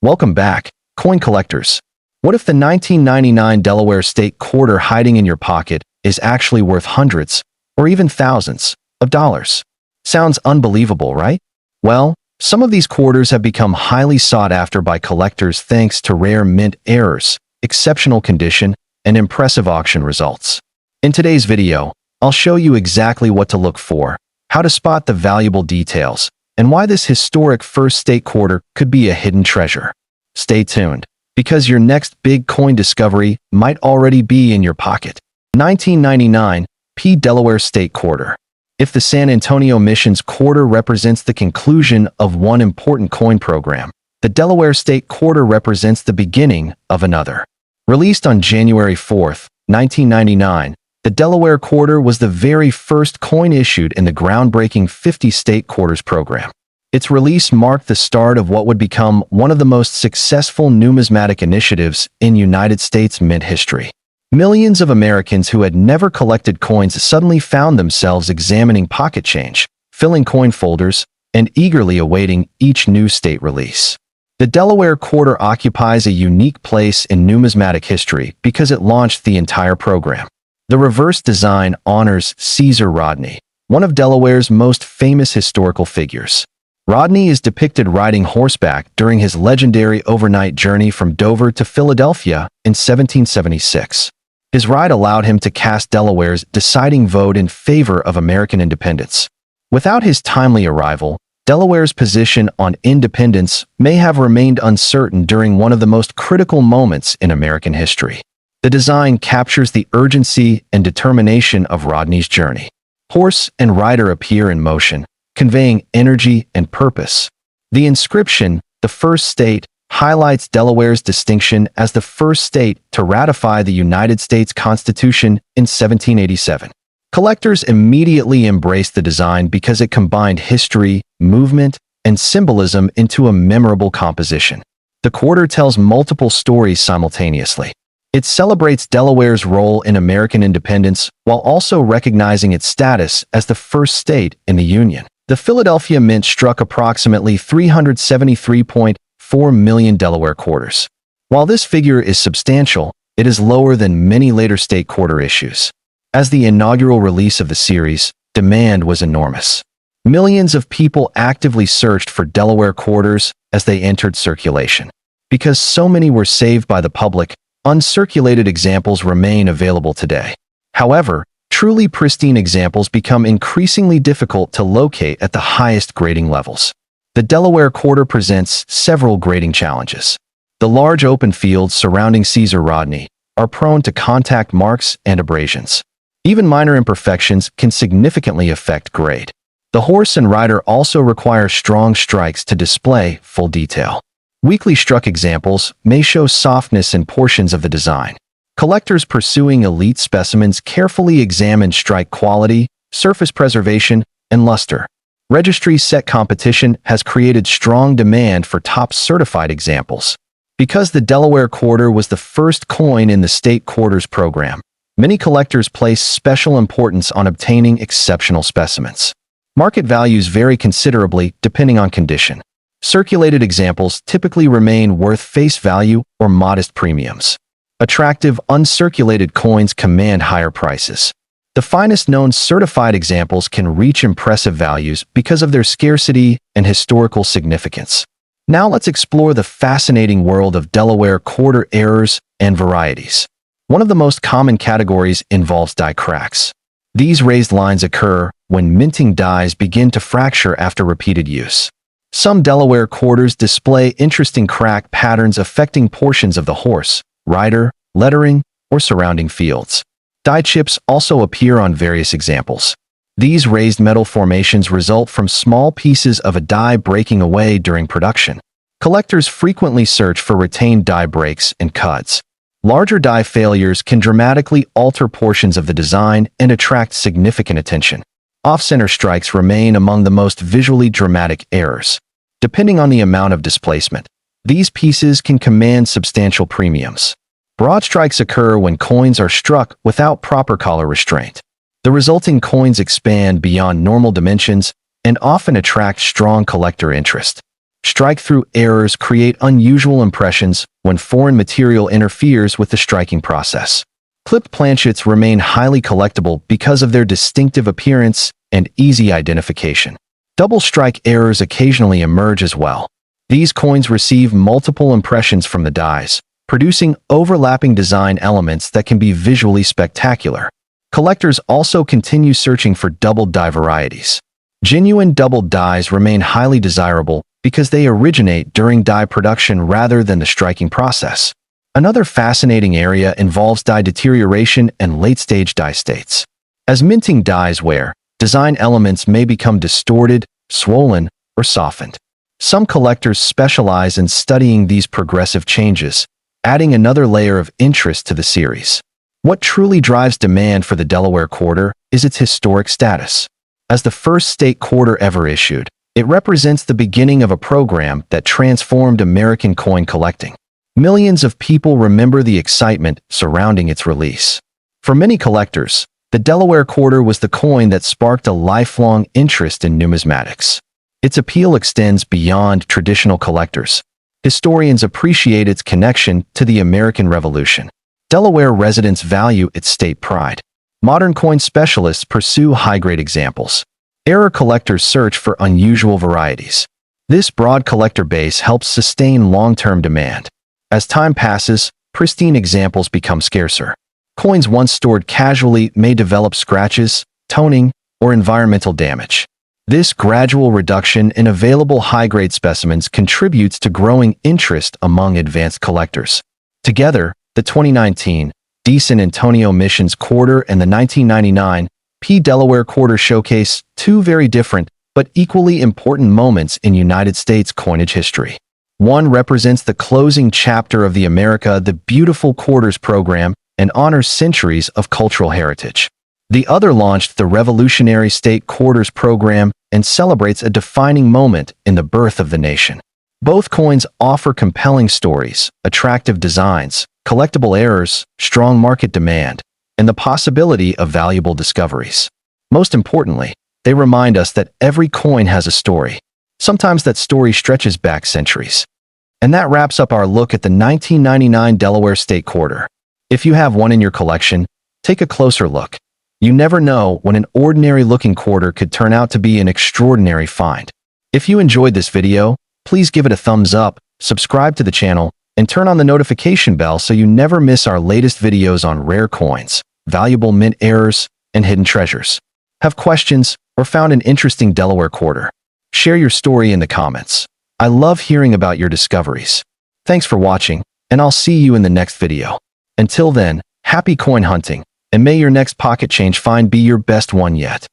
Welcome back, coin collectors. What if the 1999 Delaware State Quarter hiding in your pocket is actually worth hundreds, or even thousands, of dollars? Sounds unbelievable, right? Well, some of these quarters have become highly sought after by collectors thanks to rare mint errors, exceptional condition, and impressive auction results. In today's video, I'll show you exactly what to look for, how to spot the valuable details, and why this historic first state quarter could be a hidden treasure. Stay tuned, because your next big coin discovery might already be in your pocket. 1999 Delaware State Quarter. If the San Antonio Mission's quarter represents the conclusion of one important coin program, the Delaware State Quarter represents the beginning of another. Released on January 4, 1999, the Delaware Quarter was the very first coin issued in the groundbreaking 50 state quarters program. Its release marked the start of what would become one of the most successful numismatic initiatives in United States mint history. Millions of Americans who had never collected coins suddenly found themselves examining pocket change, filling coin folders, and eagerly awaiting each new state release. The Delaware Quarter occupies a unique place in numismatic history because it launched the entire program. The reverse design honors Caesar Rodney, one of Delaware's most famous historical figures. Rodney is depicted riding horseback during his legendary overnight journey from Dover to Philadelphia in 1776. His ride allowed him to cast Delaware's deciding vote in favor of American independence. Without his timely arrival, Delaware's position on independence may have remained uncertain during one of the most critical moments in American history. The design captures the urgency and determination of Rodney's journey. Horse and rider appear in motion, conveying energy and purpose. The inscription, "The First State," highlights Delaware's distinction as the first state to ratify the United States Constitution in 1787. Collectors immediately embraced the design because it combined history, movement, and symbolism into a memorable composition. The quarter tells multiple stories simultaneously. It celebrates Delaware's role in American independence while also recognizing its status as the first state in the Union. The Philadelphia Mint struck approximately 373.4 million Delaware quarters. While this figure is substantial, it is lower than many later state quarter issues. As the inaugural release of the series, demand was enormous. Millions of people actively searched for Delaware quarters as they entered circulation. Because so many were saved by the public, uncirculated examples remain available today. However, truly pristine examples become increasingly difficult to locate at the highest grading levels. The Delaware Quarter presents several grading challenges. The large open fields surrounding Caesar Rodney are prone to contact marks and abrasions. Even minor imperfections can significantly affect grade. The horse and rider also require strong strikes to display full detail. Weakly struck examples may show softness in portions of the design. Collectors pursuing elite specimens carefully examine strike quality, surface preservation, and luster. Registry set competition has created strong demand for top certified examples. Because the Delaware Quarter was the first coin in the state quarters program, many collectors place special importance on obtaining exceptional specimens. Market values vary considerably depending on condition. Circulated examples typically remain worth face value or modest premiums. Attractive, uncirculated coins command higher prices. The finest known certified examples can reach impressive values because of their scarcity and historical significance. Now let's explore the fascinating world of Delaware quarter errors and varieties. One of the most common categories involves die cracks. These raised lines occur when minting dies begin to fracture after repeated use. Some Delaware quarters display interesting crack patterns affecting portions of the horse, rider, lettering, or surrounding fields. Die chips also appear on various examples. These raised metal formations result from small pieces of a die breaking away during production. Collectors frequently search for retained die breaks and cuts. Larger die failures can dramatically alter portions of the design and attract significant attention. Off-center strikes remain among the most visually dramatic errors. Depending on the amount of displacement, these pieces can command substantial premiums. Broad strikes occur when coins are struck without proper collar restraint. The resulting coins expand beyond normal dimensions and often attract strong collector interest. Strike-through errors create unusual impressions when foreign material interferes with the striking process. Clipped planchets remain highly collectible because of their distinctive appearance and easy identification. Double strike errors occasionally emerge as well. These coins receive multiple impressions from the dies, producing overlapping design elements that can be visually spectacular. Collectors also continue searching for doubled die varieties. Genuine doubled dies remain highly desirable because they originate during die production rather than the striking process. Another fascinating area involves die deterioration and late-stage die states. As minting dies wear, design elements may become distorted, swollen, or softened. Some collectors specialize in studying these progressive changes, adding another layer of interest to the series. What truly drives demand for the Delaware Quarter is its historic status. As the first state quarter ever issued, it represents the beginning of a program that transformed American coin collecting. Millions of people remember the excitement surrounding its release. For many collectors, the Delaware Quarter was the coin that sparked a lifelong interest in numismatics. Its appeal extends beyond traditional collectors. Historians appreciate its connection to the American Revolution. Delaware residents value its state pride. Modern coin specialists pursue high-grade examples. Error collectors search for unusual varieties. This broad collector base helps sustain long-term demand. As time passes, pristine examples become scarcer. Coins once stored casually may develop scratches, toning, or environmental damage. This gradual reduction in available high-grade specimens contributes to growing interest among advanced collectors. Together, the 2019 D. San Antonio Missions Quarter and the 1999 P. Delaware Quarter showcase two very different but equally important moments in United States coinage history. One represents the closing chapter of the America the Beautiful Quarters program and honors centuries of cultural heritage. The other launched the Revolutionary State Quarters program and celebrates a defining moment in the birth of the nation. Both coins offer compelling stories, attractive designs, collectible errors, strong market demand, and the possibility of valuable discoveries. Most importantly, they remind us that every coin has a story. Sometimes that story stretches back centuries. And that wraps up our look at the 1999 Delaware State Quarter. If you have one in your collection, take a closer look. You never know when an ordinary-looking quarter could turn out to be an extraordinary find. If you enjoyed this video, please give it a thumbs up, subscribe to the channel, and turn on the notification bell so you never miss our latest videos on rare coins, valuable mint errors, and hidden treasures. Have questions or found an interesting Delaware quarter? Share your story in the comments. I love hearing about your discoveries. Thanks for watching, and I'll see you in the next video. Until then, happy coin hunting, and may your next pocket change find be your best one yet.